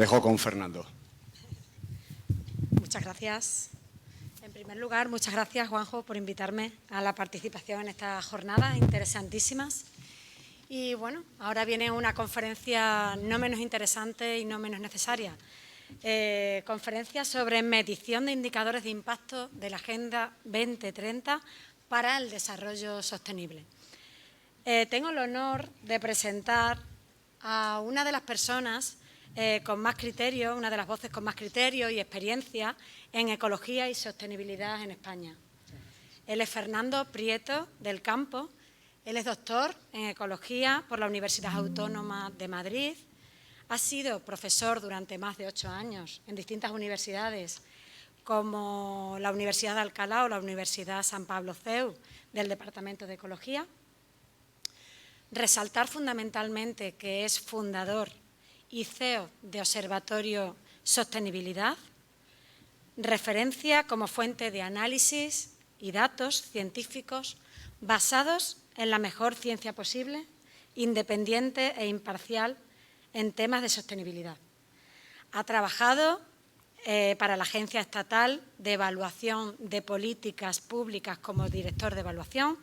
Dejo con Fernando. Muchas gracias. En primer lugar, muchas gracias, Juanjo, por invitarme a la participación en estas jornadas interesantísimas. Y bueno, ahora viene una conferencia no menos interesante y no menos necesaria. Conferencia sobre medición de indicadores de impacto de la Agenda 2030 para el desarrollo sostenible. Tengo el honor de presentar a una de las personas con más criterio, una de las voces con más criterio y experiencia en ecología y sostenibilidad en España. Él es Fernando Prieto del Campo. Él es doctor en ecología por la Universidad Autónoma de Madrid. Ha sido profesor durante más de 8 años en distintas universidades, como la Universidad de Alcalá o la Universidad San Pablo CEU del Departamento de Ecología. Resaltar fundamentalmente que es fundador y CEO de Observatorio Sostenibilidad, referencia como fuente de análisis y datos científicos basados en la mejor ciencia posible, independiente e imparcial en temas de sostenibilidad. Ha trabajado para la Agencia Estatal de Evaluación de Políticas Públicas como director de evaluación.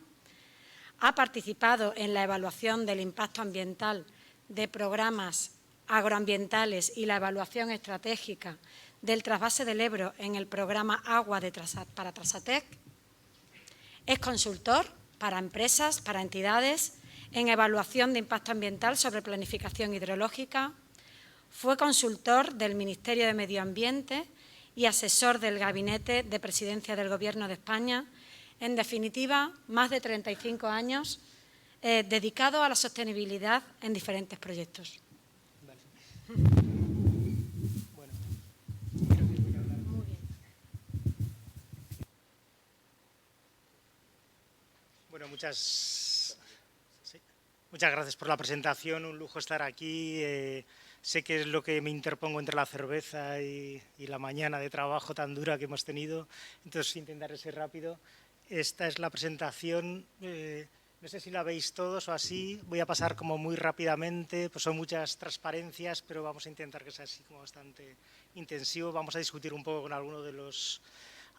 Ha participado en la evaluación del impacto ambiental de programas agroambientales y la evaluación estratégica del trasvase del Ebro en el programa Agua para Trasatec. Es consultor para empresas, para entidades, en evaluación de impacto ambiental sobre planificación hidrológica. Fue consultor del Ministerio de Medio Ambiente y asesor del Gabinete de Presidencia del Gobierno de España. En definitiva, más de 35 años dedicado a la sostenibilidad en diferentes proyectos. Bueno, muchas gracias por la presentación, un lujo estar aquí. Sé que es lo que me interpongo entre la cerveza y la mañana de trabajo tan dura que hemos tenido, entonces intentaré ser rápido. Esta es la presentación, no sé si la veis todos o así, voy a pasar como muy rápidamente, pues son muchas transparencias, pero vamos a intentar que sea así como bastante intensivo. Vamos a discutir un poco con alguno de los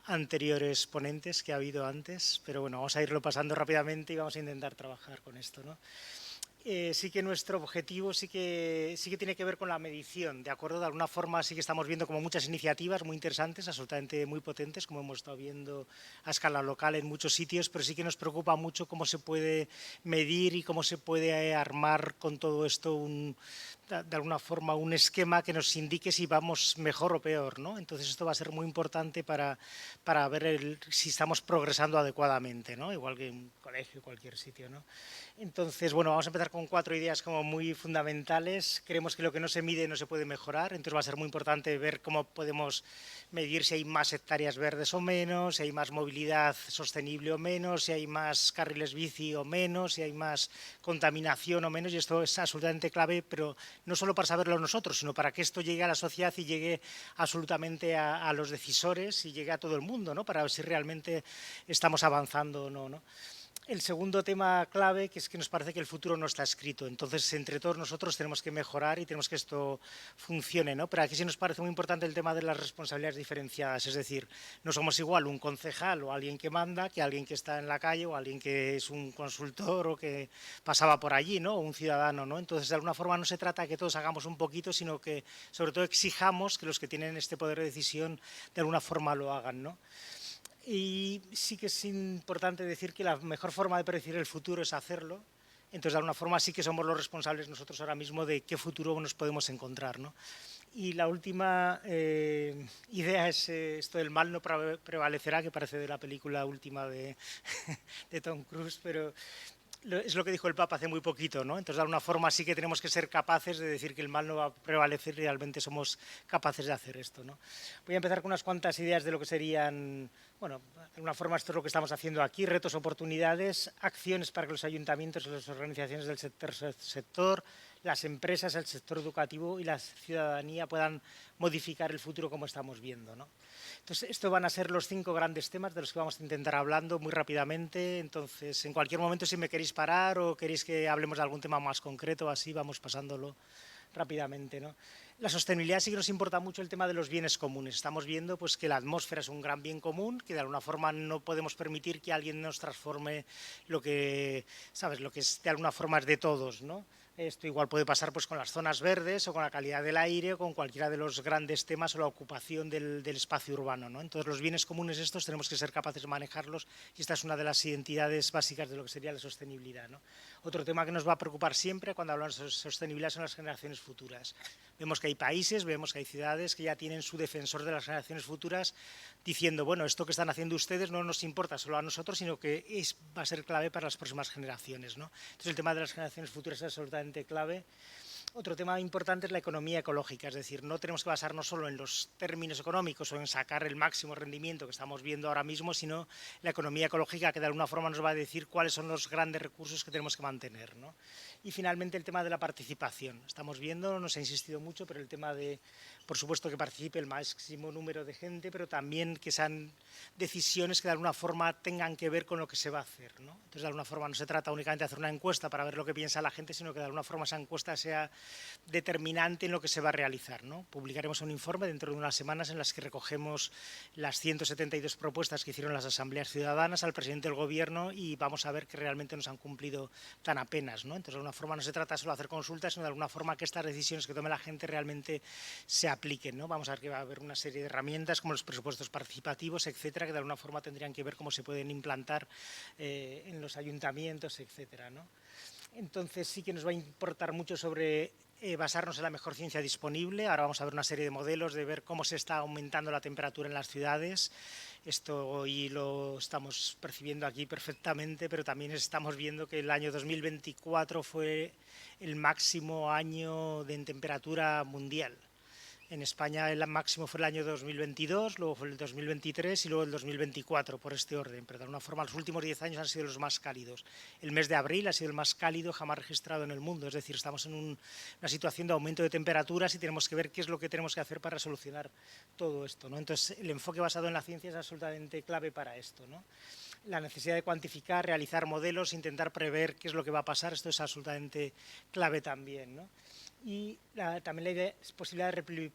anteriores ponentes que ha habido antes, pero bueno, vamos a irlo pasando rápidamente y vamos a intentar trabajar con esto, ¿no? Sí que nuestro objetivo sí que tiene que ver con la medición, ¿de acuerdo? De alguna forma sí que estamos viendo como muchas iniciativas muy interesantes, absolutamente muy potentes, como hemos estado viendo a escala local en muchos sitios, pero sí que nos preocupa mucho cómo se puede medir y cómo se puede armar con todo esto de alguna forma un esquema que nos indique si vamos mejor o peor, ¿no? Entonces esto va a ser muy importante para ver si estamos progresando adecuadamente, ¿no? Igual que en un colegio, cualquier sitio, ¿no? Entonces, bueno, vamos a empezar con 4 ideas como muy fundamentales. Creemos que lo que no se mide no se puede mejorar, entonces va a ser muy importante ver cómo podemos medir si hay más hectáreas verdes o menos, si hay más movilidad sostenible o menos, si hay más carriles bici o menos, si hay más contaminación o menos, y esto es absolutamente clave, pero no solo para saberlo nosotros, sino para que esto llegue a la sociedad y llegue absolutamente a los decisores y llegue a todo el mundo, ¿no? Para ver si realmente estamos avanzando o no, ¿no? El segundo tema clave, que es que nos parece que el futuro no está escrito, entonces entre todos nosotros tenemos que mejorar y tenemos que esto funcione, ¿no? Pero aquí sí nos parece muy importante el tema de las responsabilidades diferenciadas, es decir, no somos igual un concejal o alguien que manda que alguien que está en la calle o alguien que es un consultor o que pasaba por allí, ¿no? O un ciudadano, ¿no? Entonces de alguna forma no se trata de que todos hagamos un poquito, sino que sobre todo exijamos que los que tienen este poder de decisión de alguna forma lo hagan, ¿no? Y sí que es importante decir que la mejor forma de predecir el futuro es hacerlo. Entonces, de alguna forma, sí que somos los responsables nosotros ahora mismo de qué futuro nos podemos encontrar, ¿no? Y la última idea es esto del mal no prevalecerá, que parece de la película última de Tom Cruise, pero es lo que dijo el Papa hace muy poquito, ¿no? Entonces, de alguna forma, sí que tenemos que ser capaces de decir que el mal no va a prevalecer y realmente somos capaces de hacer esto, ¿no? Voy a empezar con unas cuantas ideas de lo que serían, bueno, de alguna forma esto es lo que estamos haciendo aquí, retos, oportunidades, acciones para que los ayuntamientos y las organizaciones del sector, las empresas, el sector educativo y la ciudadanía puedan modificar el futuro como estamos viendo, ¿no? Entonces, estos van a ser los 5 grandes temas de los que vamos a intentar hablando muy rápidamente. Entonces, en cualquier momento, si me queréis parar o queréis que hablemos de algún tema más concreto, así vamos pasándolo rápidamente, ¿no? La sostenibilidad sí que nos importa mucho el tema de los bienes comunes. Estamos viendo pues, que la atmósfera es un gran bien común, que de alguna forma no podemos permitir que alguien nos transforme lo que, ¿sabes? Lo que es, de alguna forma es de todos, ¿no? Esto igual puede pasar pues, con las zonas verdes o con la calidad del aire o con cualquiera de los grandes temas o la ocupación del espacio urbano, ¿no? Entonces los bienes comunes estos tenemos que ser capaces de manejarlos y esta es una de las identidades básicas de lo que sería la sostenibilidad, ¿no? Otro tema que nos va a preocupar siempre cuando hablamos de sostenibilidad son las generaciones futuras. Vemos que hay países, vemos que hay ciudades que ya tienen su defensor de las generaciones futuras diciendo, bueno, esto que están haciendo ustedes no nos importa solo a nosotros, sino que va a ser clave para las próximas generaciones, ¿no? Entonces el tema de las generaciones futuras es absolutamente clave. Otro tema importante es la economía ecológica, es decir, no tenemos que basarnos solo en los términos económicos o en sacar el máximo rendimiento que estamos viendo ahora mismo, sino la economía ecológica que de alguna forma nos va a decir cuáles son los grandes recursos que tenemos que mantener, ¿no? Y finalmente el tema de la participación. Estamos viendo, nos ha insistido mucho, pero el tema de, por supuesto, que participe el máximo número de gente, pero también que sean decisiones que de alguna forma tengan que ver con lo que se va a hacer, ¿no? Entonces, de alguna forma no se trata únicamente de hacer una encuesta para ver lo que piensa la gente, sino que de alguna forma esa encuesta sea determinante en lo que se va a realizar, ¿no? Publicaremos un informe dentro de unas semanas en las que recogemos las 172 propuestas que hicieron las asambleas ciudadanas al presidente del gobierno y vamos a ver que realmente nos han cumplido tan apenas, ¿no? Entonces, de alguna forma no se trata solo de hacer consultas, sino de alguna forma que estas decisiones que tome la gente realmente se apliquen, ¿no? Vamos a ver que va a haber una serie de herramientas como los presupuestos participativos, etcétera, que de alguna forma tendrían que ver cómo se pueden implantar en los ayuntamientos, etcétera, ¿no? Entonces sí que nos va a importar mucho sobre basarnos en la mejor ciencia disponible. Ahora vamos a ver una serie de modelos de ver cómo se está aumentando la temperatura en las ciudades. Esto hoy lo estamos percibiendo aquí perfectamente, pero también estamos viendo que el año 2024 fue el máximo año de temperatura mundial. En España el máximo fue el año 2022, luego fue el 2023 y luego el 2024, por este orden. Pero de alguna forma los últimos 10 años han sido los más cálidos. El mes de abril ha sido el más cálido jamás registrado en el mundo. Es decir, estamos en una situación de aumento de temperaturas y tenemos que ver qué es lo que tenemos que hacer para solucionar todo esto, ¿no? Entonces, el enfoque basado en la ciencia es absolutamente clave para esto, ¿no? La necesidad de cuantificar, realizar modelos, intentar prever qué es lo que va a pasar, esto es absolutamente clave también, ¿no? Y también la idea es posibilidad de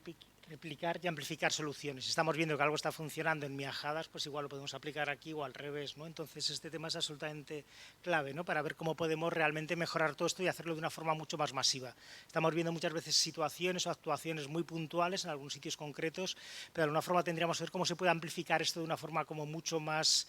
replicar y amplificar soluciones. Si estamos viendo que algo está funcionando en Miajadas, pues igual lo podemos aplicar aquí o al revés, ¿no? Entonces este tema es absolutamente clave, ¿no? Para ver cómo podemos realmente mejorar todo esto y hacerlo de una forma mucho más masiva. Estamos viendo muchas veces situaciones o actuaciones muy puntuales en algunos sitios concretos, pero de alguna forma tendríamos que ver cómo se puede amplificar esto de una forma como mucho más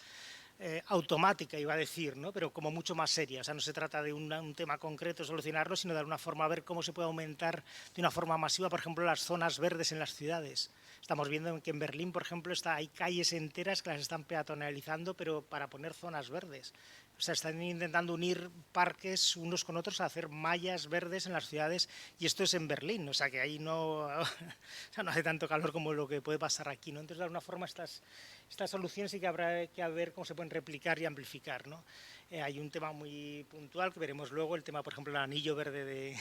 automática, iba a decir, ¿no? Pero como mucho más seria. O sea, no se trata de un tema concreto, solucionarlo, sino de alguna forma ver cómo se puede aumentar de una forma masiva, por ejemplo, las zonas verdes en las ciudades. Estamos viendo que en Berlín, por ejemplo, hay calles enteras que las están peatonalizando, pero para poner zonas verdes. O sea, están intentando unir parques unos con otros a hacer mallas verdes en las ciudades y esto es en Berlín, o sea que ahí no, o sea, no hace tanto calor como lo que puede pasar aquí, ¿no? Entonces, de alguna forma, estas soluciones sí que habrá que ver cómo se pueden replicar y amplificar, ¿no? Hay un tema muy puntual que veremos luego, el tema, por ejemplo, el anillo verde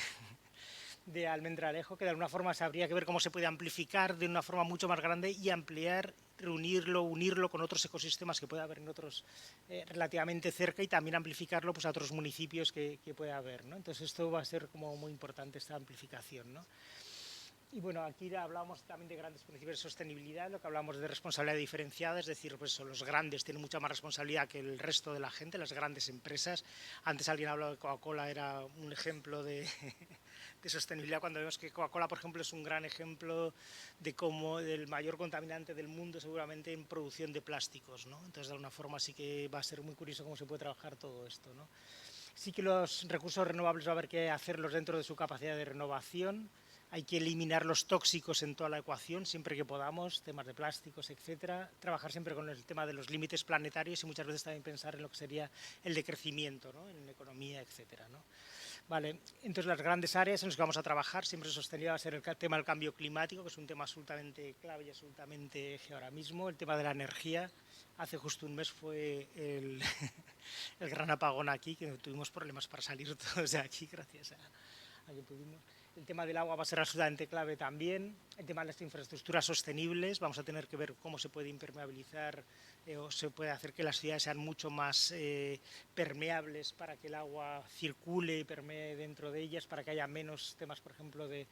de Almendralejo, que de alguna forma habría que ver cómo se puede amplificar de una forma mucho más grande y ampliar, reunirlo, unirlo con otros ecosistemas que pueda haber en otros relativamente cerca y también amplificarlo pues, a otros municipios que pueda haber, ¿no? Entonces esto va a ser como muy importante esta amplificación, ¿no? Y bueno, aquí hablábamos también de grandes principios de sostenibilidad, lo que hablamos de responsabilidad diferenciada, es decir, pues los grandes tienen mucha más responsabilidad que el resto de la gente, las grandes empresas. Antes alguien hablaba de Coca-Cola, era un ejemplo de sostenibilidad, cuando vemos que Coca-Cola, por ejemplo, es un gran ejemplo de cómo el mayor contaminante del mundo seguramente en producción de plásticos, ¿no? Entonces, de alguna forma sí que va a ser muy curioso cómo se puede trabajar todo esto, ¿no? Sí que los recursos renovables va a haber que hacerlos dentro de su capacidad de renovación. Hay que eliminar los tóxicos en toda la ecuación siempre que podamos, temas de plásticos, etcétera. Trabajar siempre con el tema de los límites planetarios y muchas veces también pensar en lo que sería el decrecimiento, ¿no? En economía, etcétera, ¿no? Vale, entonces las grandes áreas en las que vamos a trabajar siempre sostenible va a ser el tema del cambio climático, que es un tema absolutamente clave y absolutamente eje ahora mismo. El tema de la energía. Hace justo un mes fue el gran apagón aquí, que tuvimos problemas para salir todos de aquí gracias a que pudimos. El tema del agua va a ser absolutamente clave también. El tema de las infraestructuras sostenibles, vamos a tener que ver cómo se puede impermeabilizar o se puede hacer que las ciudades sean mucho más permeables para que el agua circule y permee dentro de ellas, para que haya menos temas, por ejemplo, de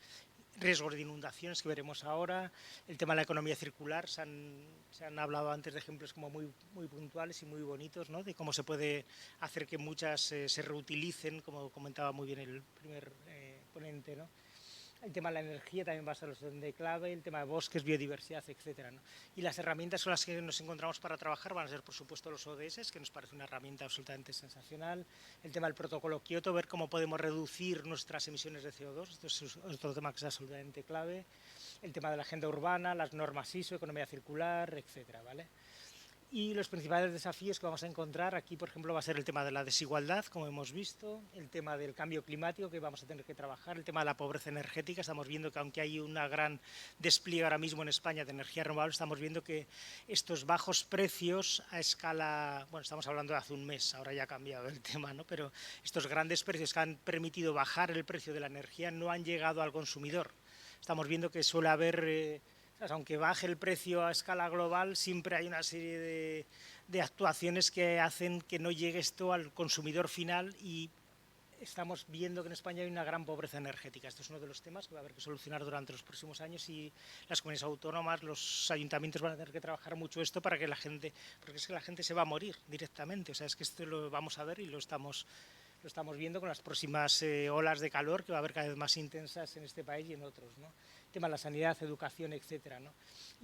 riesgos de inundaciones que veremos ahora. El tema de la economía circular, se han hablado antes de ejemplos como muy puntuales y muy bonitos, ¿no? De cómo se puede hacer que muchas se reutilicen, como comentaba muy bien el primer ponente, ¿no? El tema de la energía también va a ser de clave, el tema de bosques, biodiversidad, etcétera, ¿no? Y las herramientas con las que nos encontramos para trabajar van a ser, por supuesto, los ODS, que nos parece una herramienta absolutamente sensacional. El tema del protocolo Kioto, ver cómo podemos reducir nuestras emisiones de CO2, esto es otro tema que es absolutamente clave. El tema de la agenda urbana, las normas ISO, economía circular, etcétera, ¿vale? Y los principales desafíos que vamos a encontrar aquí, por ejemplo, va a ser el tema de la desigualdad, como hemos visto, el tema del cambio climático, que vamos a tener que trabajar, el tema de la pobreza energética. Estamos viendo que aunque hay una gran despliegue ahora mismo en España de energía renovable, estamos viendo que estos bajos precios a escala, bueno, estamos hablando de hace un mes, ahora ya ha cambiado el tema, ¿no? Pero estos grandes precios que han permitido bajar el precio de la energía no han llegado al consumidor. Estamos viendo que suele haber aunque baje el precio a escala global, siempre hay una serie de actuaciones que hacen que no llegue esto al consumidor final y estamos viendo que en España hay una gran pobreza energética. Esto es uno de los temas que va a haber que solucionar durante los próximos años y las comunidades autónomas, los ayuntamientos van a tener que trabajar mucho esto para que la gente, porque es que la gente se va a morir directamente. O sea, es que esto lo vamos a ver y lo estamos viendo con las próximas olas de calor que va a haber cada vez más intensas en este país y en otros, ¿no? El tema de la sanidad, educación, etcétera, ¿no?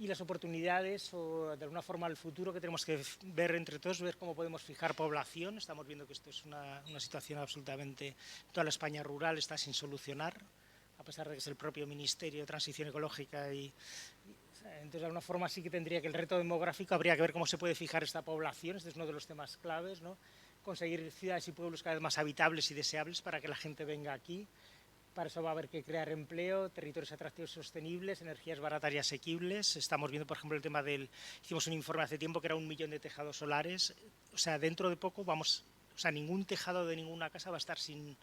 Y las oportunidades o de alguna forma el futuro que tenemos que ver entre todos, ver cómo podemos fijar población. Estamos viendo que esto es una situación absolutamente, toda la España rural está sin solucionar, a pesar de que es el propio Ministerio de Transición Ecológica entonces de alguna forma sí que tendría que el reto demográfico habría que ver cómo se puede fijar esta población. Este es uno de los temas claves, ¿no? Conseguir ciudades y pueblos cada vez más habitables y deseables para que la gente venga aquí. Para eso va a haber que crear empleo, territorios atractivos y sostenibles, energías baratas y asequibles. Estamos viendo, por ejemplo, el tema hicimos un informe hace tiempo que era 1 millón de tejados solares. O sea, dentro de poco ningún tejado de ninguna casa va a estar sin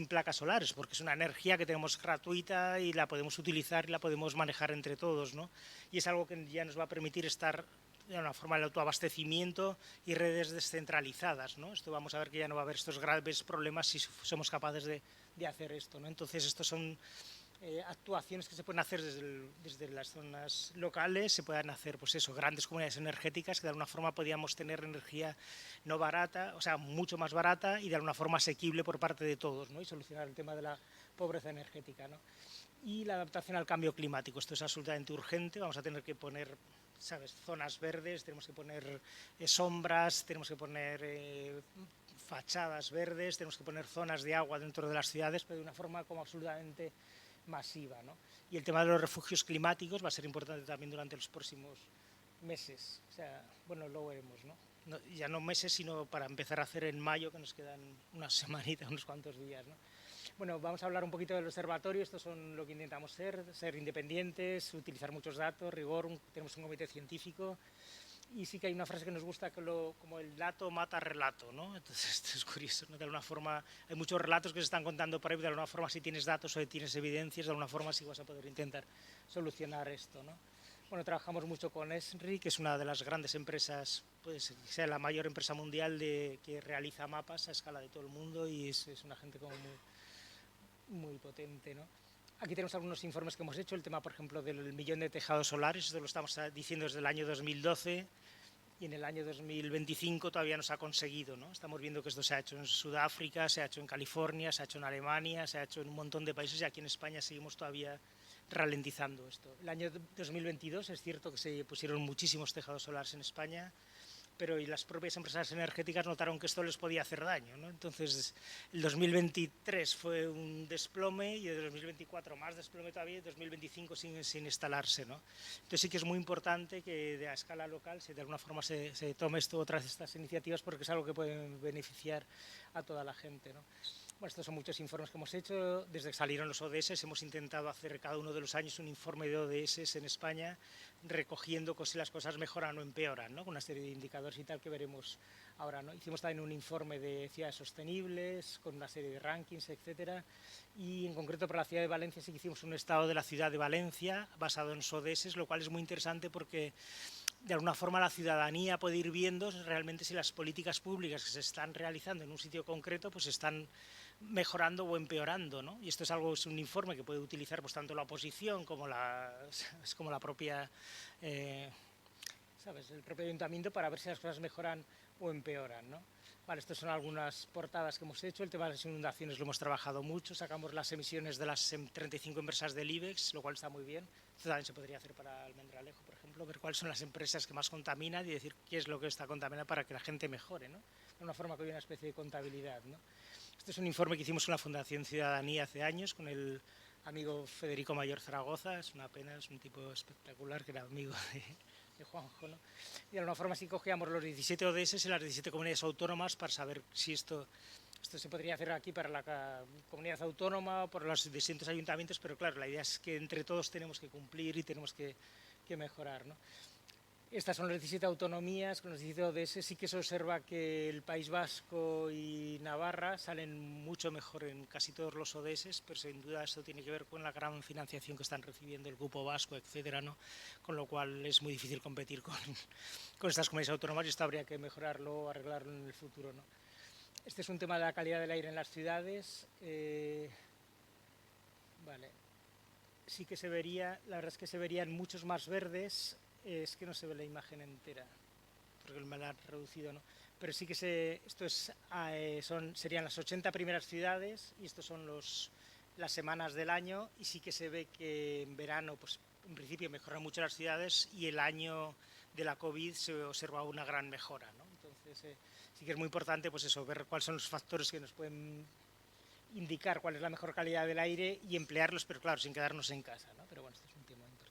placas solares, porque es una energía que tenemos gratuita y la podemos utilizar y la podemos manejar entre todos, ¿no? Y es algo que ya nos va a permitir estar de una forma del autoabastecimiento y redes descentralizadas, ¿no? Esto vamos a ver que ya no va a haber estos graves problemas si somos capaces de hacer esto, ¿no? Entonces, estos son actuaciones que se pueden hacer desde las zonas locales, se pueden hacer, pues eso, grandes comunidades energéticas que de alguna forma podíamos tener energía no barata, o sea, mucho más barata y de alguna forma asequible por parte de todos, ¿no? Y solucionar el tema de la pobreza energética, ¿no? Y la adaptación al cambio climático, esto es absolutamente urgente, vamos a tener que poner, ¿sabes?, zonas verdes, tenemos que poner sombras, tenemos que poner fachadas verdes, tenemos que poner zonas de agua dentro de las ciudades, pero de una forma como absolutamente masiva, ¿no? Y el tema de los refugios climáticos va a ser importante también durante los próximos meses. O sea, bueno, lo veremos, ¿no? Ya no meses, sino para empezar a hacer en mayo, que nos quedan unas semanitas, unos cuantos días, ¿no? Bueno, vamos a hablar un poquito del observatorio. Estos son lo que intentamos ser independientes, utilizar muchos datos, rigor, tenemos un comité científico. Y sí que hay una frase que nos gusta, como el dato mata relato, ¿no? Entonces esto es curioso, ¿no? De alguna forma hay muchos relatos que se están contando por ahí, de alguna forma si tienes datos o tienes evidencias, de alguna forma sí vas a poder intentar solucionar esto, ¿no? Bueno, trabajamos mucho con ESRI, que es una de las grandes empresas, pues sea la mayor empresa mundial que realiza mapas a escala de todo el mundo y es una gente como muy potente, ¿no? Aquí tenemos algunos informes que hemos hecho, el tema, por ejemplo, del millón de tejados solares, esto lo estamos diciendo desde el año 2012 y en el año 2025 todavía no se ha conseguido, ¿no? Estamos viendo que esto se ha hecho en Sudáfrica, se ha hecho en California, se ha hecho en Alemania, se ha hecho en un montón de países y aquí en España seguimos todavía ralentizando esto. El año 2022 es cierto que se pusieron muchísimos tejados solares en España, pero y las propias empresas energéticas notaron que esto les podía hacer daño, ¿no? Entonces, el 2023 fue un desplome y el 2024 más desplome todavía y el 2025 sin instalarse, ¿no? Entonces sí que es muy importante que a escala local de alguna forma se tome otras estas iniciativas porque es algo que puede beneficiar a toda la gente, ¿no? Bueno, estos son muchos informes que hemos hecho. Desde que salieron los ODS hemos intentado hacer cada uno de los años un informe de ODS en España recogiendo si las cosas mejoran o empeoran, ¿no? Con una serie de indicadores y tal que veremos ahora, ¿no? Hicimos también un informe de ciudades sostenibles, con una serie de rankings, etcétera, y en concreto para la ciudad de Valencia sí que hicimos un estado de la ciudad de Valencia basado en SODES, lo cual es muy interesante porque de alguna forma la ciudadanía puede ir viendo realmente si las políticas públicas que se están realizando en un sitio concreto pues están mejorando o empeorando, ¿no? Y esto es un informe que puede utilizar pues tanto la oposición como la propia ¿sabes? El propio ayuntamiento para ver si las cosas mejoran o empeoran, ¿no? Vale, estas son algunas portadas que hemos hecho. El tema de las inundaciones lo hemos trabajado mucho. Sacamos las emisiones de las 35 empresas del IBEX, lo cual está muy bien. Esto también se podría hacer para Almendralejo, por ejemplo, ver cuáles son las empresas que más contaminan y decir qué es lo que está contaminando para que la gente mejore, ¿no? De una forma que hay una especie de contabilidad, ¿no? Este es un informe que hicimos con la Fundación Ciudadanía hace años, con el amigo Federico Mayor Zaragoza. Es una pena, es un tipo espectacular que era amigo de Juanjo, ¿no? Y de alguna forma sí cogíamos los 17 ODS y las 17 comunidades autónomas para saber si esto se podría hacer aquí para la comunidad autónoma, por los distintos ayuntamientos, pero claro, la idea es que entre todos tenemos que cumplir y tenemos que mejorar, ¿no? Estas son las 17 autonomías, con los 17 ODS sí que se observa que el País Vasco y Navarra salen mucho mejor en casi todos los ODS, pero sin duda esto tiene que ver con la gran financiación que están recibiendo el Grupo Vasco, etcétera, ¿no? Con lo cual es muy difícil competir con estas comunidades autónomas y esto habría que mejorarlo o arreglarlo en el futuro, ¿no? Este es un tema de la calidad del aire en las ciudades. Vale. Sí que se vería, la verdad es que se verían muchos más verdes. Es que no se ve la imagen entera, porque me la han reducido, ¿no? Pero sí que serían las 80 primeras ciudades y estos son las semanas del año y sí que se ve que en verano, pues en principio mejoran mucho las ciudades y el año de la COVID se observa una gran mejora, ¿no? Entonces sí que es muy importante pues eso, ver cuáles son los factores que nos pueden indicar cuál es la mejor calidad del aire y emplearlos, pero claro, sin quedarnos en casa, ¿no? Pero bueno, esto es un tema importante.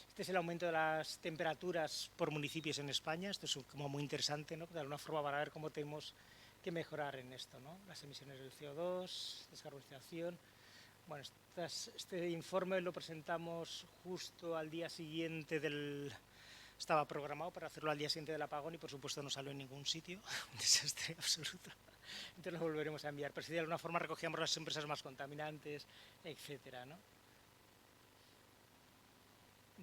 Este es el aumento de las temperaturas por municipios en España. Esto es como muy interesante, ¿no? De alguna forma para ver cómo tenemos que mejorar en esto, ¿no? Las emisiones del CO2, descarbonización. Bueno, este informe lo presentamos justo al día siguiente Estaba programado para hacerlo al día siguiente del apagón y por supuesto no salió en ningún sitio. Un desastre absoluto. Entonces lo volveremos a enviar. Pero si de alguna forma recogíamos las empresas más contaminantes, etcétera, ¿no?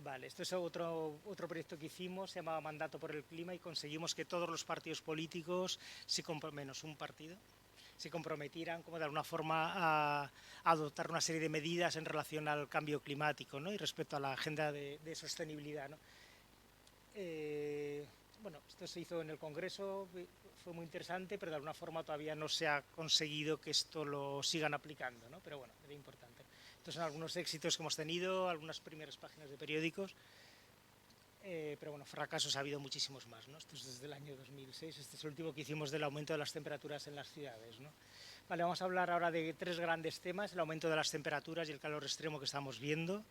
Vale, esto es otro proyecto que hicimos, se llamaba Mandato por el Clima y conseguimos que todos los partidos políticos, menos un partido, se comprometieran como de alguna forma a adoptar una serie de medidas en relación al cambio climático, ¿no? Y respecto a la agenda de sostenibilidad, ¿no? Bueno, esto se hizo en el Congreso, fue muy interesante, pero de alguna forma todavía no se ha conseguido que esto lo sigan aplicando, ¿no? Pero bueno, era importante. Estos son algunos éxitos que hemos tenido, algunas primeras páginas de periódicos, pero bueno, fracasos ha habido muchísimos más, ¿no? Esto es desde el año 2006, este es el último que hicimos del aumento de las temperaturas en las ciudades, ¿no? Vale, vamos a hablar ahora de tres grandes temas, el aumento de las temperaturas y el calor extremo que estamos viendo,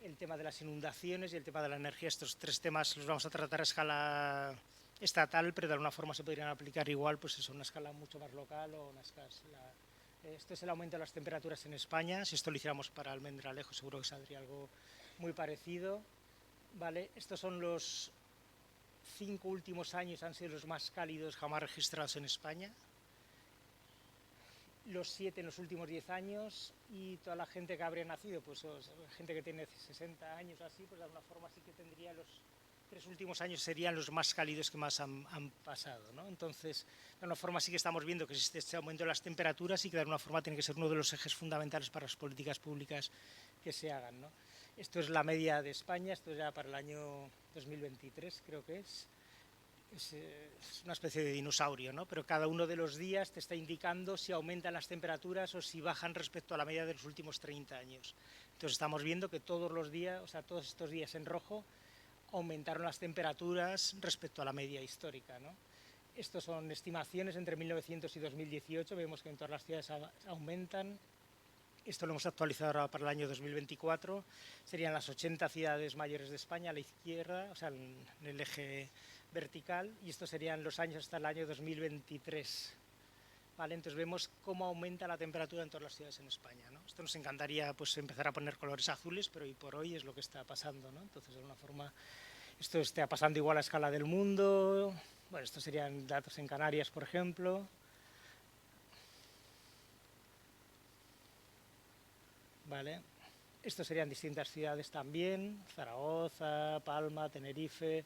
el tema de las inundaciones y el tema de la energía. Estos tres temas los vamos a tratar a escala estatal, pero de alguna forma se podrían aplicar igual, pues eso, una escala mucho más local o una escala... Esto es el aumento de las temperaturas en España. Si esto lo hiciéramos para Almendralejo, seguro que saldría algo muy parecido. Vale, estos son los 5 últimos años, han sido los más cálidos jamás registrados en España. Los 7 en los últimos 10 años y toda la gente que habría nacido, pues gente que tiene 60 años o así, pues de alguna forma sí que tendría los 3 últimos años serían los más cálidos que más han pasado, ¿no? Entonces, de alguna forma sí que estamos viendo que existe este aumento de las temperaturas y que de alguna forma tiene que ser uno de los ejes fundamentales para las políticas públicas que se hagan, ¿no? Esto es la media de España, esto es ya para el año 2023, creo que es una especie de dinosaurio, ¿no? Pero cada uno de los días te está indicando si aumentan las temperaturas o si bajan respecto a la media de los últimos 30 años. Entonces estamos viendo que todos los días, o sea, todos estos días en rojo, aumentaron las temperaturas respecto a la media histórica, ¿no? Estos son estimaciones entre 1900 y 2018, vemos que en todas las ciudades aumentan. Esto lo hemos actualizado ahora para el año 2024, serían las 80 ciudades mayores de España a la izquierda, o sea, en el eje vertical, y estos serían los años hasta el año 2023. ¿vale? Entonces vemos cómo aumenta la temperatura en todas las ciudades en España, ¿no? Esto nos encantaría pues, empezar a poner colores azules, pero hoy por hoy es lo que está pasando, ¿no? Entonces, de alguna forma, esto está pasando igual a escala del mundo. Bueno, estos serían datos en Canarias, por ejemplo. ¿Vale? Estos serían distintas ciudades también, Zaragoza, Palma, Tenerife.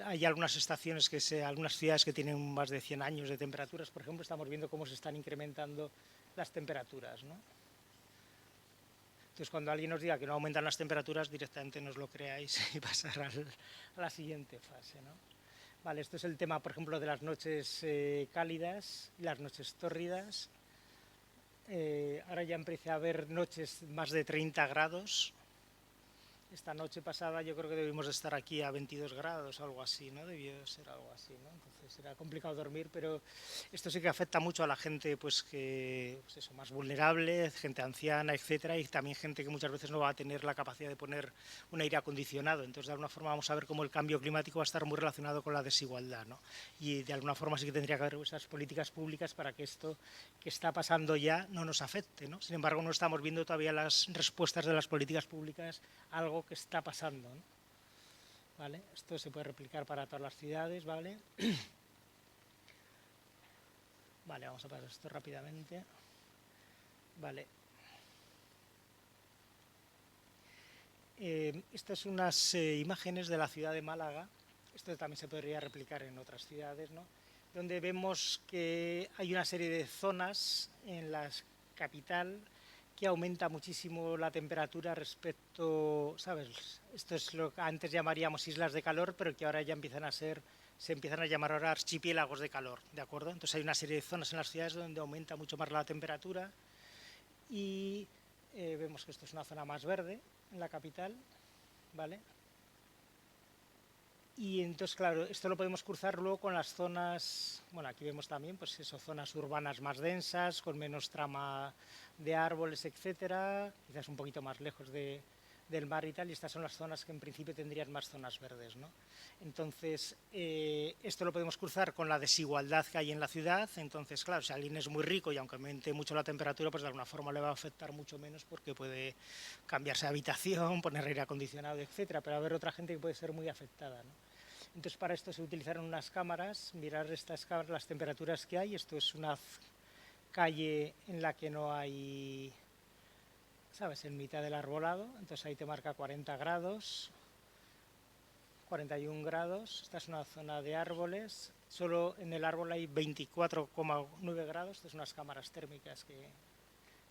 Hay algunas estaciones, algunas ciudades que tienen más de 100 años de temperaturas, por ejemplo, estamos viendo cómo se están incrementando las temperaturas, ¿no? Entonces, cuando alguien nos diga que no aumentan las temperaturas, directamente no os lo creáis y pasar a la siguiente fase, ¿no? Vale, esto es el tema, por ejemplo, de las noches cálidas y las noches tórridas. Ahora ya empieza a haber noches más de 30 grados. Esta noche pasada yo creo que debimos de estar aquí a 22 grados o algo así, ¿no? Debió ser algo así, ¿no? Entonces era complicado dormir, pero esto sí que afecta mucho a la gente pues más vulnerable, gente anciana, etcétera, y también gente que muchas veces no va a tener la capacidad de poner un aire acondicionado. Entonces, de alguna forma vamos a ver cómo el cambio climático va a estar muy relacionado con la desigualdad, ¿no? Y de alguna forma sí que tendría que haber esas políticas públicas para que esto que está pasando ya no nos afecte, ¿no? Sin embargo, no estamos viendo todavía las respuestas de las políticas públicas a algo que está pasando, ¿no? ¿Vale? Esto se puede replicar para todas las ciudades, ¿vale? Vale, vamos a pasar esto rápidamente. Vale. Estas son unas imágenes de la ciudad de Málaga. Esto también se podría replicar en otras ciudades, ¿no? Donde vemos que hay una serie de zonas en la capital que aumenta muchísimo la temperatura respecto, ¿sabes? Esto es lo que antes llamaríamos islas de calor, pero que ahora ya se empiezan a llamar ahora archipiélagos de calor, ¿de acuerdo? Entonces hay una serie de zonas en las ciudades donde aumenta mucho más la temperatura y vemos que esto es una zona más verde en la capital, ¿vale? Y entonces, claro, esto lo podemos cruzar luego con las zonas, bueno, aquí vemos también, pues eso, zonas urbanas más densas, con menos trama de árboles, etcétera, quizás un poquito más lejos del mar y tal, y estas son las zonas que en principio tendrían más zonas verdes, ¿no? Entonces, esto lo podemos cruzar con la desigualdad que hay en la ciudad. Entonces, claro, si alguien es muy rico y aunque aumente mucho la temperatura, pues de alguna forma le va a afectar mucho menos porque puede cambiarse de habitación, poner aire acondicionado, etcétera, pero va a haber otra gente que puede ser muy afectada, ¿no? Entonces, para esto se utilizaron unas cámaras, mirar estas cámaras, las temperaturas que hay. Esto es una calle en la que no hay, ¿sabes?, en mitad del arbolado. Entonces ahí te marca 40 grados, 41 grados. Esta es una zona de árboles. Solo en el árbol hay 24,9 grados. Estas son unas cámaras térmicas que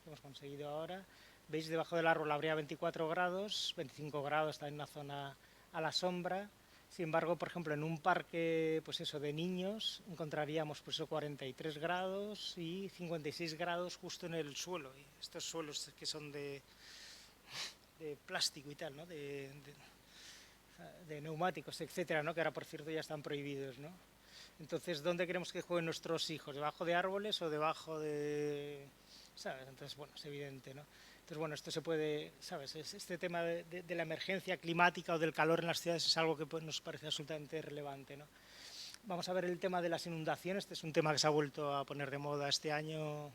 hemos conseguido ahora. Veis, debajo del árbol habría 24 grados, 25 grados está en una zona a la sombra. Sin embargo, por ejemplo, en un parque pues eso, de niños encontraríamos pues eso, 43 grados y 56 grados justo en el suelo. Y estos suelos que son de plástico y tal, ¿no? de neumáticos, etcétera, ¿no? Que ahora, por cierto, ya están prohibidos, ¿no? Entonces, ¿dónde queremos que jueguen nuestros hijos? ¿Debajo de árboles o debajo de...? ¿Sabes? Entonces, bueno, es evidente, ¿no? Entonces, bueno, esto se puede, ¿sabes? Este tema de la emergencia climática o del calor en las ciudades es algo que pues, nos parece absolutamente relevante, ¿no? Vamos a ver el tema de las inundaciones. Este es un tema que se ha vuelto a poner de moda este año,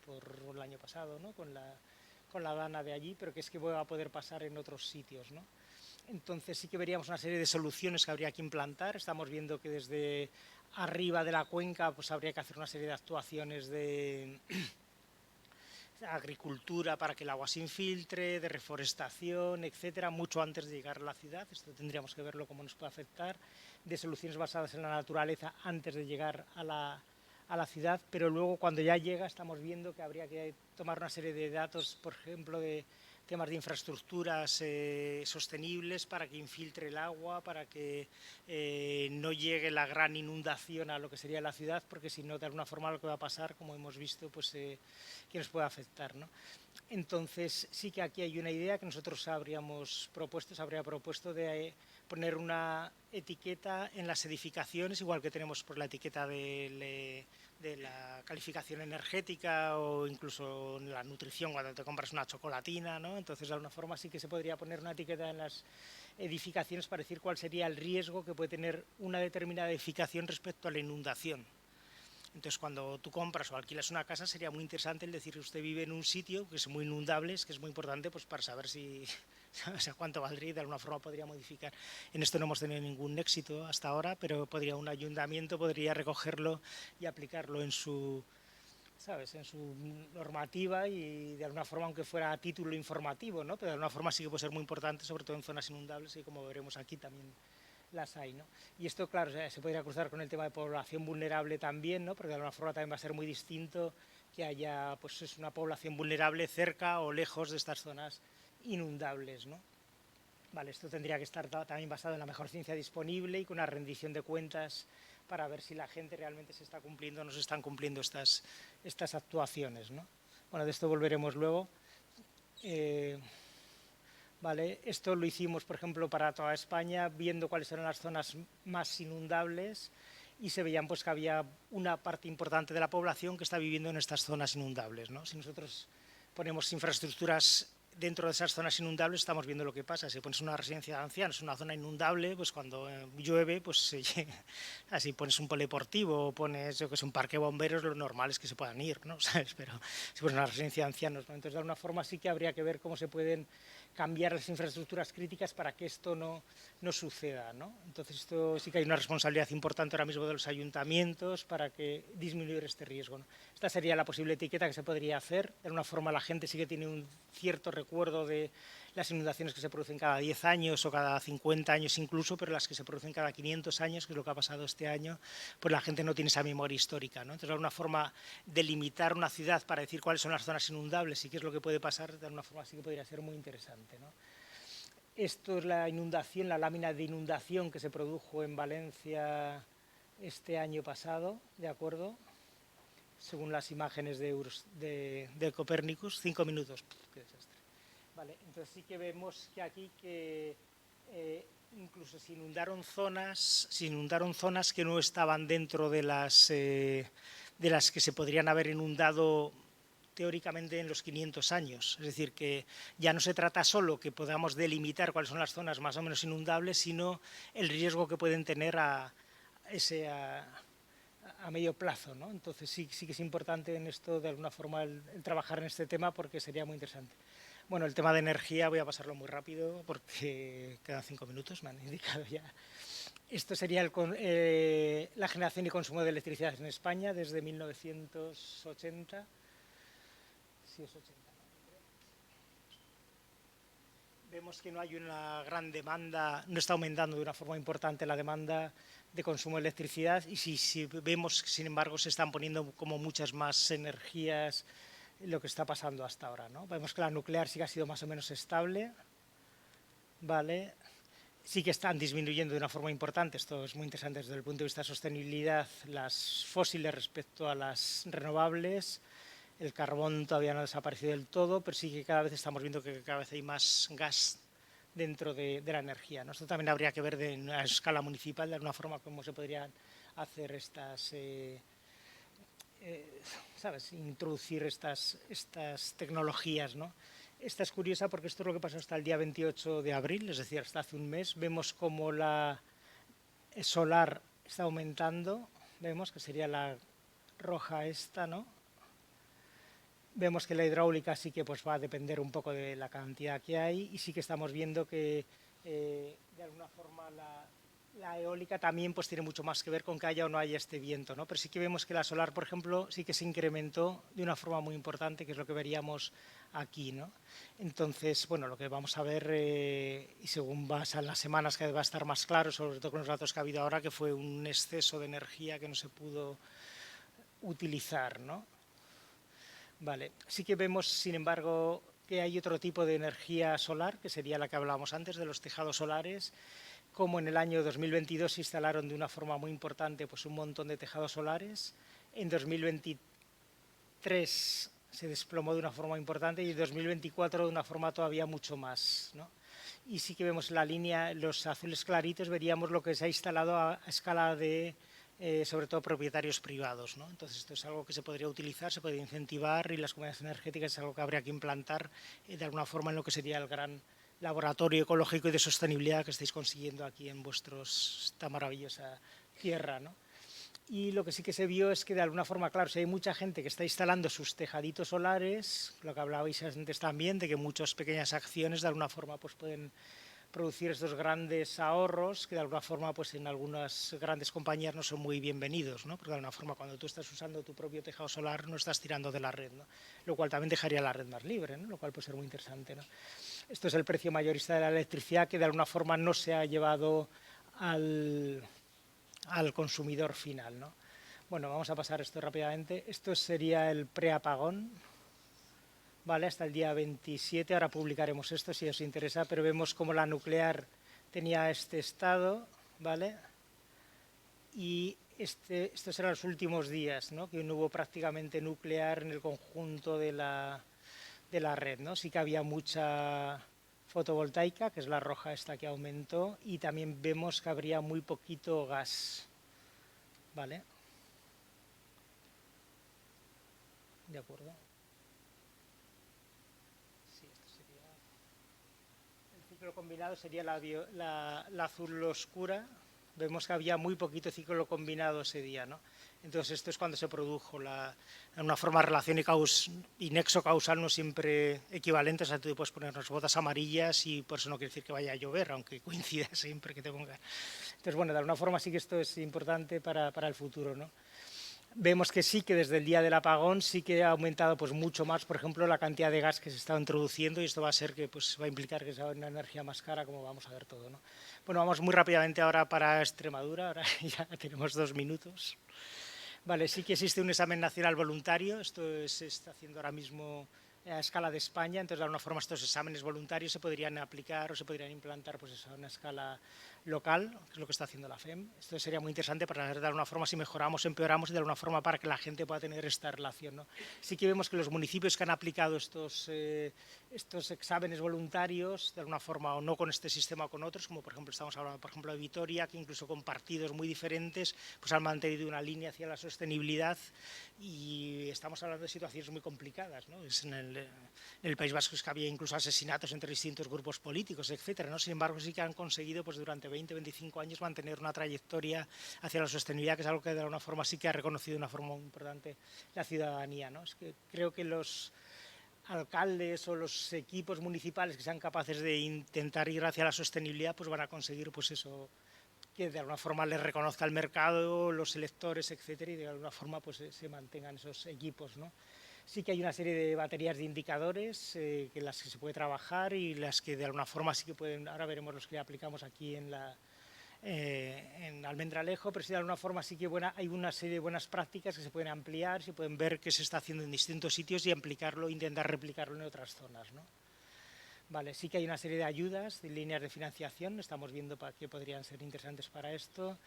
por el año pasado, ¿no? Con la Dana de allí, pero que es que va a poder pasar en otros sitios, ¿no? Entonces sí que veríamos una serie de soluciones que habría que implantar. Estamos viendo que desde arriba de la cuenca pues habría que hacer una serie de actuaciones de agricultura para que el agua se infiltre, de reforestación, etcétera, mucho antes de llegar a la ciudad. Esto tendríamos que verlo cómo nos puede afectar, de soluciones basadas en la naturaleza antes de llegar a la ciudad, pero luego cuando ya llega estamos viendo que habría que tomar una serie de datos, por ejemplo, de temas de infraestructuras sostenibles para que infiltre el agua, para que no llegue la gran inundación a lo que sería la ciudad, porque si no, de alguna forma lo que va a pasar, como hemos visto, pues que nos puede afectar, ¿no? Entonces sí que aquí hay una idea que nosotros habría propuesto de poner una etiqueta en las edificaciones, igual que tenemos por la etiqueta de la calificación energética o incluso en la nutrición cuando te compras una chocolatina, ¿no? Entonces de alguna forma sí que se podría poner una etiqueta en las edificaciones para decir cuál sería el riesgo que puede tener una determinada edificación respecto a la inundación. Entonces, cuando tú compras o alquilas una casa, sería muy interesante el decir que usted vive en un sitio que es muy inundable, que es muy importante pues, para saber si, o sea, cuánto valdría y de alguna forma podría modificar. En esto no hemos tenido ningún éxito hasta ahora, pero podría un ayuntamiento podría recogerlo y aplicarlo en su, ¿sabes?, en su normativa y de alguna forma, aunque fuera a título informativo, ¿no?, pero de alguna forma sí que puede ser muy importante, sobre todo en zonas inundables y como veremos aquí también las hay, ¿no? Y esto, claro, se podría cruzar con el tema de población vulnerable también, ¿no?, porque de alguna forma también va a ser muy distinto que haya pues, es una población vulnerable cerca o lejos de estas zonas inundables, ¿no? Vale, esto tendría que estar también basado en la mejor ciencia disponible y con una rendición de cuentas para ver si la gente realmente se está cumpliendo o no se están cumpliendo estas actuaciones, ¿no? Bueno, de esto volveremos luego. Vale, esto lo hicimos, por ejemplo, para toda España, viendo cuáles eran las zonas más inundables y se veían pues, que había una parte importante de la población que está viviendo en estas zonas inundables, ¿no? Si nosotros ponemos infraestructuras dentro de esas zonas inundables, estamos viendo lo que pasa. Si pones una residencia de ancianos, una zona inundable, pues cuando llueve, pues así pones un polideportivo o pones yo que sé, un parque de bomberos, lo normal es que se puedan ir, ¿no? ¿Sabes? Pero si pones una residencia de ancianos, ¿no? Entonces, de alguna forma sí que habría que ver cómo se pueden cambiar las infraestructuras críticas para que esto no suceda, ¿no? Entonces, esto sí que hay una responsabilidad importante ahora mismo de los ayuntamientos para que disminuir este riesgo, ¿no? Esta sería la posible etiqueta que se podría hacer. De alguna forma la gente sí que tiene un cierto recuerdo de las inundaciones que se producen cada 10 años o cada 50 años incluso, pero las que se producen cada 500 años, que es lo que ha pasado este año, pues la gente no tiene esa memoria histórica, ¿no? Entonces, de alguna forma, delimitar una ciudad para decir cuáles son las zonas inundables y qué es lo que puede pasar, de alguna forma sí que podría ser muy interesante, ¿no? Esto es la inundación, la lámina de inundación que se produjo en Valencia este año pasado, ¿de acuerdo? Según las imágenes de Copérnicus, 5 minutos. Qué desastre. Vale, entonces sí que vemos que aquí que incluso se inundaron zonas que no estaban dentro de las que se podrían haber inundado teóricamente en los 500 años. Es decir, que ya no se trata solo que podamos delimitar cuáles son las zonas más o menos inundables, sino el riesgo que pueden tener a medio plazo, ¿no? Entonces sí que es importante en esto, de alguna forma, el trabajar en este tema porque sería muy interesante. Bueno, el tema de energía voy a pasarlo muy rápido porque quedan 5 minutos, me han indicado ya. Esto sería la generación y consumo de electricidad en España desde 1980. Sí, es 80. Vemos que no hay una gran demanda, no está aumentando de una forma importante la demanda de consumo de electricidad y si vemos, sin embargo, se están poniendo como muchas más energías lo que está pasando hasta ahora, ¿no? Vemos que la nuclear sí que ha sido más o menos estable, ¿vale? Sí que están disminuyendo de una forma importante, esto es muy interesante desde el punto de vista de sostenibilidad, las fósiles respecto a las renovables. El carbón todavía no ha desaparecido del todo, pero sí que cada vez estamos viendo que cada vez hay más gas dentro de la energía, ¿no? Esto también habría que ver a escala municipal, de alguna forma, cómo se podrían hacer estas, ¿sabes?, introducir estas tecnologías, ¿no? Esta es curiosa porque esto es lo que pasó hasta el día 28 de abril, es decir, hasta hace un mes. Vemos cómo la solar está aumentando, vemos que sería la roja esta, ¿no? Vemos que la hidráulica sí que pues, va a depender un poco de la cantidad que hay y sí que estamos viendo que de alguna forma la eólica también pues, tiene mucho más que ver con que haya o no haya este viento, ¿no? Pero sí que vemos que la solar, por ejemplo, sí que se incrementó de una forma muy importante, que es lo que veríamos aquí, ¿no? Entonces, bueno, lo que vamos a ver, y según pasan las semanas que va a estar más claro, sobre todo con los datos que ha habido ahora, que fue un exceso de energía que no se pudo utilizar, ¿no? Vale, sí que vemos, sin embargo, que hay otro tipo de energía solar, que sería la que hablábamos antes, de los tejados solares, como en el año 2022 se instalaron de una forma muy importante pues, un montón de tejados solares. En 2023 se desplomó de una forma importante y en 2024 de una forma todavía mucho más, ¿no? Y sí que vemos la línea, los azules claritos, veríamos lo que se ha instalado a escala de sobre todo propietarios privados, ¿no? Entonces esto es algo que se podría utilizar, se podría incentivar y las comunidades energéticas es algo que habría que implantar de alguna forma en lo que sería el gran laboratorio ecológico y de sostenibilidad que estáis consiguiendo aquí en esta maravillosa tierra, ¿no? Y lo que sí que se vio es que de alguna forma, claro, si hay mucha gente que está instalando sus tejaditos solares, lo que hablabais antes también, de que muchas pequeñas acciones de alguna forma pues pueden producir estos grandes ahorros que de alguna forma pues en algunas grandes compañías no son muy bienvenidos, ¿no? Porque de alguna forma cuando tú estás usando tu propio tejado solar no estás tirando de la red, ¿no? Lo cual también dejaría la red más libre, ¿no? Lo cual puede ser muy interesante, ¿no? Esto es el precio mayorista de la electricidad que de alguna forma no se ha llevado al consumidor final, ¿no? Bueno, vamos a pasar esto rápidamente. Esto sería el preapagón, ¿vale? Hasta el día 27, ahora publicaremos esto si os interesa, pero vemos cómo la nuclear tenía este estado, ¿vale? Y estos eran los últimos días, ¿no? Que no hubo prácticamente nuclear en el conjunto de la red, ¿no? Sí que había mucha fotovoltaica, que es la roja esta que aumentó, y también vemos que habría muy poquito gas, ¿vale? De acuerdo. Sí, esto sería... El ciclo combinado sería la azul oscura. Vemos que había muy poquito ciclo combinado ese día, ¿no? Entonces esto es cuando se produjo en una forma relación y nexo causal no siempre equivalentes. O sea, tú puedes poner unas botas amarillas y por eso no quiere decir que vaya a llover, aunque coincida siempre que te ponga. Entonces, bueno, de alguna forma sí que esto es importante para el futuro, ¿no? Vemos que sí, que desde el día del apagón sí que ha aumentado pues mucho más, por ejemplo, la cantidad de gas que se está introduciendo, y esto va a ser que pues va a implicar que sea una energía más cara, como vamos a ver todo, ¿no? Bueno, vamos muy rápidamente ahora para Extremadura, ahora ya tenemos 2 minutos. Vale, sí que existe un examen nacional voluntario, esto se está haciendo ahora mismo a escala de España, entonces de alguna forma estos exámenes voluntarios se podrían aplicar o se podrían implantar pues eso, a una escala local, que es lo que está haciendo la FEM. Esto sería muy interesante para ver de alguna forma si mejoramos o empeoramos y de alguna forma para que la gente pueda tener esta relación, ¿no? Sí que vemos que los municipios que han aplicado estos exámenes voluntarios, de alguna forma o no con este sistema o con otros, como por ejemplo estamos hablando por ejemplo de Vitoria, que incluso con partidos muy diferentes pues han mantenido una línea hacia la sostenibilidad, y estamos hablando de situaciones muy complicadas, ¿no? En el País Vasco es que había incluso asesinatos entre distintos grupos políticos, etcétera, ¿no? Sin embargo, sí que han conseguido pues durante 20-25 años mantener una trayectoria hacia la sostenibilidad, que es algo que de alguna forma sí que ha reconocido de una forma muy importante la ciudadanía, ¿no? Es que creo que los alcaldes o los equipos municipales que sean capaces de intentar ir hacia la sostenibilidad pues van a conseguir pues eso, que de alguna forma les reconozca el mercado, los electores, etcétera, y de alguna forma pues se mantengan esos equipos, ¿no? Sí que hay una serie de baterías de indicadores que las que se puede trabajar y las que de alguna forma sí que pueden, ahora veremos los que aplicamos aquí en Almendralejo, pero sí de alguna forma sí que hay una serie de buenas prácticas que se pueden ampliar, se pueden ver qué se está haciendo en distintos sitios y aplicarlo, intentar replicarlo en otras zonas, ¿no? Vale, sí que hay una serie de ayudas, de líneas de financiación, estamos viendo qué podrían ser interesantes para esto,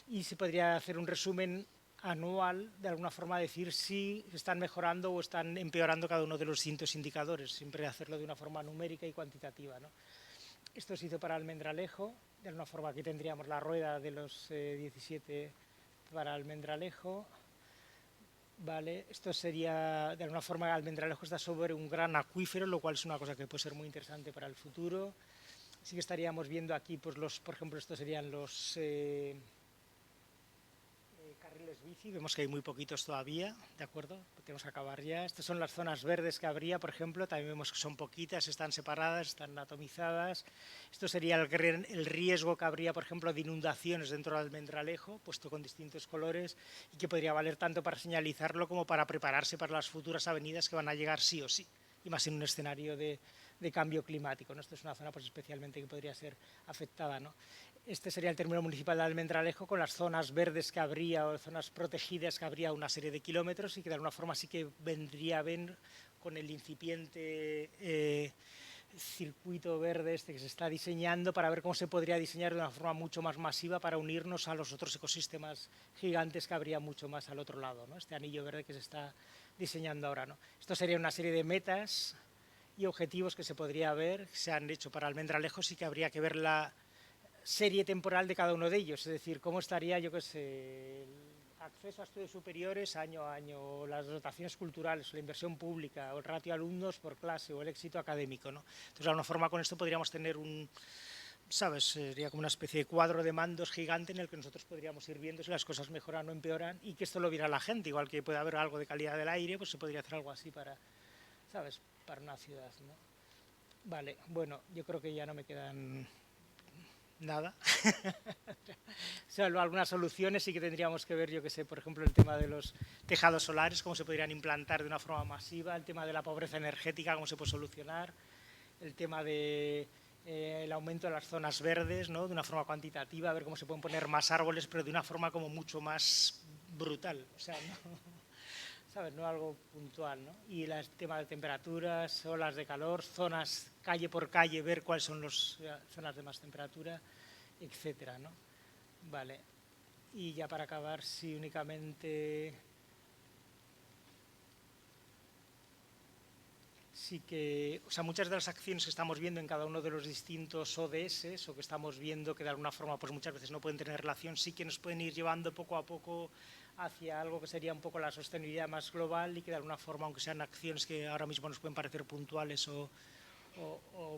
y se podría hacer un resumen anual, de alguna forma decir si están mejorando o están empeorando cada uno de los distintos indicadores, siempre hacerlo de una forma numérica y cuantitativa, ¿no? Esto se hizo para Almendralejo, de alguna forma aquí tendríamos la rueda de los 17 para Almendralejo. Vale, esto sería, de alguna forma, Almendralejo está sobre un gran acuífero, lo cual es una cosa que puede ser muy interesante para el futuro. Sí que estaríamos viendo aquí, pues por ejemplo, estos serían los carriles bici, vemos que hay muy poquitos todavía, ¿de acuerdo? Tenemos que acabar ya. Estas son las zonas verdes que habría, por ejemplo, también vemos que son poquitas, están separadas, están atomizadas. Esto sería el riesgo que habría, por ejemplo, de inundaciones dentro del Almendralejo, puesto con distintos colores, y que podría valer tanto para señalizarlo como para prepararse para las futuras avenidas que van a llegar sí o sí, y más en un escenario de cambio climático, ¿no? Esto es una zona pues, especialmente que podría ser afectada, ¿no? Este sería el término municipal de Almendralejo, con las zonas verdes que habría o zonas protegidas que habría una serie de kilómetros, y que de alguna forma sí que vendría bien con el incipiente circuito verde este que se está diseñando, para ver cómo se podría diseñar de una forma mucho más masiva para unirnos a los otros ecosistemas gigantes que habría mucho más al otro lado, ¿no? Este anillo verde que se está diseñando ahora, ¿no? Esto sería una serie de metas y objetivos que se podría ver, que se han hecho para Almendralejo, y que habría que ver la serie temporal de cada uno de ellos, es decir, cómo estaría, yo qué sé, el acceso a estudios superiores año a año, las dotaciones culturales, la inversión pública, o el ratio alumnos por clase, o el éxito académico, ¿no? Entonces, de alguna forma, con esto podríamos tener ¿sabes? Sería como una especie de cuadro de mandos gigante en el que nosotros podríamos ir viendo si las cosas mejoran o empeoran y que esto lo viera la gente, igual que puede haber algo de calidad del aire, pues se podría hacer algo así para, ¿sabes? Para una ciudad, ¿no? Vale, bueno, yo creo que ya no me quedan nada. Salvo algunas soluciones sí que tendríamos que ver, yo que sé, por ejemplo, el tema de los tejados solares, cómo se podrían implantar de una forma masiva, el tema de la pobreza energética, cómo se puede solucionar, el tema de el aumento de las zonas verdes, ¿no? De una forma cuantitativa, a ver cómo se pueden poner más árboles, pero de una forma como mucho más brutal, o sea, ¿no? ¿Sabes? No algo puntual, ¿no? Y el tema de temperaturas, olas de calor, zonas calle por calle, ver cuáles son las zonas de más temperatura, etcétera, ¿no? Vale. Y ya para acabar, sí, únicamente sí que, o sea, muchas de las acciones que estamos viendo en cada uno de los distintos ODS o que estamos viendo que de alguna forma pues muchas veces no pueden tener relación, sí que nos pueden ir llevando poco a poco hacia algo que sería un poco la sostenibilidad más global y que de alguna forma, aunque sean acciones que ahora mismo nos pueden parecer puntuales o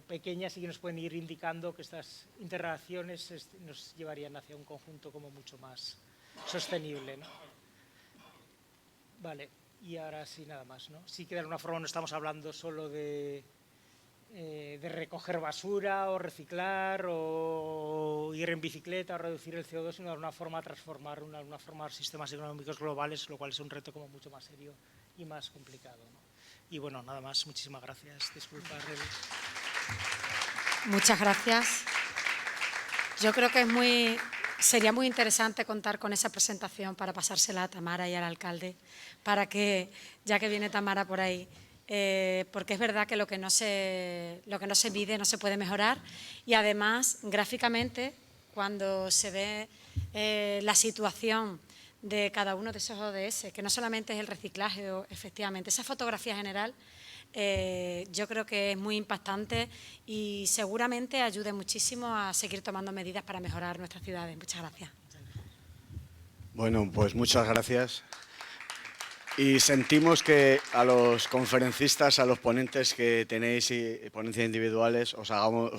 pequeñas, sí que nos pueden ir indicando que estas interrelaciones nos llevarían hacia un conjunto como mucho más sostenible, ¿no? Vale. Y ahora sí, nada más, ¿no? Sí que de alguna forma no estamos hablando solo de recoger basura o reciclar o ir en bicicleta o reducir el CO2, sino de alguna forma transformar de alguna forma los sistemas económicos globales, lo cual es un reto como mucho más serio y más complicado, ¿no? Y bueno, nada más, muchísimas gracias. Disculpad. Muchas gracias. Yo creo que sería muy interesante contar con esa presentación para pasársela a Tamara y al alcalde, para que, ya que viene Tamara por ahí, porque es verdad que lo que no se mide no se puede mejorar y además, gráficamente, cuando se ve la situación de cada uno de esos ODS, que no solamente es el reciclaje, efectivamente, esa fotografía general, yo creo que es muy impactante y seguramente ayude muchísimo a seguir tomando medidas para mejorar nuestras ciudades. Muchas gracias. Bueno, pues muchas gracias. Y sentimos que a los conferencistas, a los ponentes que tenéis y ponencias individuales, os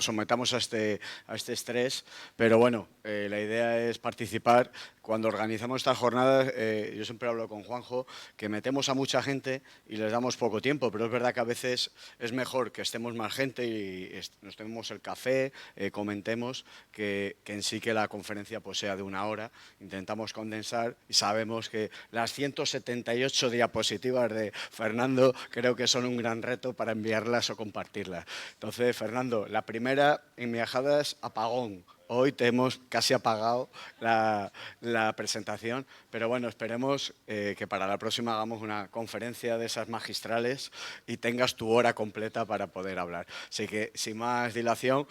sometamos a este estrés, pero bueno, la idea es participar. Cuando organizamos estas jornadas, yo siempre hablo con Juanjo, que metemos a mucha gente y les damos poco tiempo, pero es verdad que a veces es mejor que estemos más gente y nos tomemos el café, comentemos, que en sí que la conferencia pues sea de 1 hora. Intentamos condensar y sabemos que las 178 diapositivas de Fernando creo que son un gran reto para enviarlas o compartirlas. Entonces, Fernando, la primera en mi ajada es apagón. Hoy te hemos casi apagado la presentación, pero bueno, esperemos que para la próxima hagamos una conferencia de esas magistrales y tengas tu hora completa para poder hablar. Así que, sin más dilación,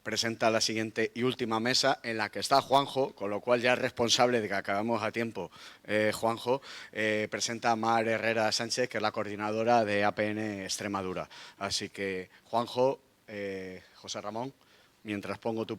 presenta la siguiente y última mesa en la que está Juanjo, con lo cual ya es responsable de que acabemos a tiempo. Juanjo presenta a Mar Herrera Sánchez, que es la coordinadora de APN Extremadura. Así que, Juanjo, José Ramón, mientras pongo tu